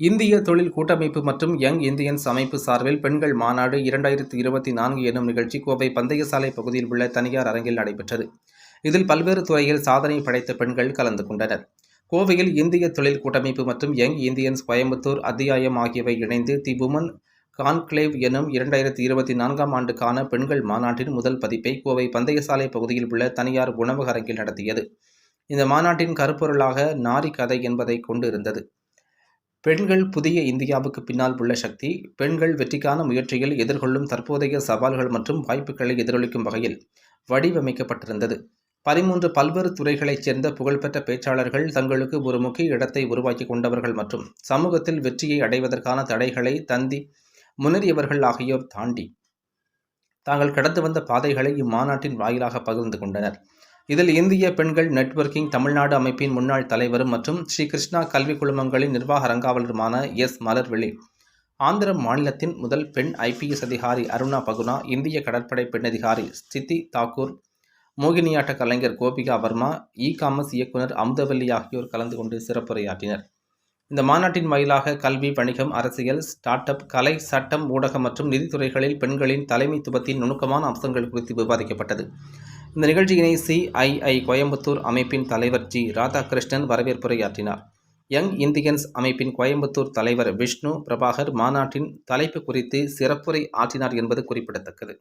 இந்திய தொழில் கூட்டமைப்பு மற்றும் யங் இந்தியன்ஸ் அமைப்பு சார்பில் பெண்கள் மாநாடு 2024 எனும் நிகழ்ச்சி கோவை பந்தயசாலை பகுதியில் உள்ள தனியார் அரங்கில் நடைபெற்றது. இதில் பல்வேறு துறையில் சாதனை படைத்த பெண்கள் கலந்து கொண்டனர். கோவையில் இந்திய தொழில் கூட்டமைப்பு மற்றும் யங் இந்தியன்ஸ் கோயம்புத்தூர் அத்தியாயம் ஆகியவை இணைந்து தி உமன் கான்க்ளேவ் எனும் 2024 ஆண்டுக்கான பெண்கள் மாநாட்டின் முதல் பதிப்பை கோவை பந்தயசாலை பகுதியில் உள்ள தனியார் உணவக அரங்கில் நடத்தியது. இந்த மாநாட்டின் கருப்பொருளாக நாரி கதை என்பதை கொண்டு இருந்தது. பெண்கள் புதிய இந்தியாவுக்கு பின்னால் உள்ள சக்தி, பெண்கள் வெற்றிக்கான முயற்சியில் எதிர்கொள்ளும் தற்போதைய சவால்கள் மற்றும் வாய்ப்புகளை எதிரொலிக்கும் வகையில் வடிவமைக்கப்பட்டிருந்தது. 13 பல்வேறு துறைகளைச் சேர்ந்த புகழ்பெற்ற பேச்சாளர்கள் தங்களுக்கு ஒரு முக்கிய இடத்தை உருவாக்கி கொண்டவர்கள் மற்றும் சமூகத்தில் வெற்றியை அடைவதற்கான தடைகளை தந்தி முன்னேறியவர்கள் ஆகியோர் தாண்டி தாங்கள் கடந்து வந்த பாதைகளை இம்மாநாட்டின் வாயிலாக பகிர்ந்து கொண்டனர். இதில் இந்திய பெண்கள் நெட்வொர்க்கிங் தமிழ்நாடு அமைப்பின் முன்னாள் தலைவரும் மற்றும் ஸ்ரீ கிருஷ்ணா கல்வி குழுமங்களின் நிர்வாக அரங்காவலருமான எஸ். மலர்விழி, ஆந்திர மாநிலத்தின் முதல் பெண் IPS அதிகாரி அருணா பகுனா, இந்திய கடற்படை பெண் அதிகாரி சித்தி தாக்கூர், மோகினியாட்ட கலைஞர் கோபிகா வர்மா, காமர்ஸ் இயக்குனர் அமுதவல்லி ஆகியோர் கலந்து கொண்டு சிறப்புரையாற்றினர். இந்த மாநாட்டின் வாயிலாக கல்வி, வணிகம், அரசியல், ஸ்டார்ட் அப், கலை, சட்டம், ஊடகம் மற்றும் நிதித்துறைகளில் பெண்களின் தலைமைத்துவத்தின் நுணுக்கமான அம்சங்கள் குறித்து விவாதிக்கப்பட்டது. இந்த நிகழ்ச்சியினை CII கோயம்புத்தூர் அமைப்பின் தலைவர் G. ராதாகிருஷ்ணன் வரவேற்புரையாற்றினார். யங் இந்தியன்ஸ் அமைப்பின் கோயம்புத்தூர் தலைவர் விஷ்ணு பிரபாகர் மாநாட்டின் தலைப்பு குறித்து சிறப்புரை ஆற்றினார் என்பது குறிப்பிடத்தக்கது.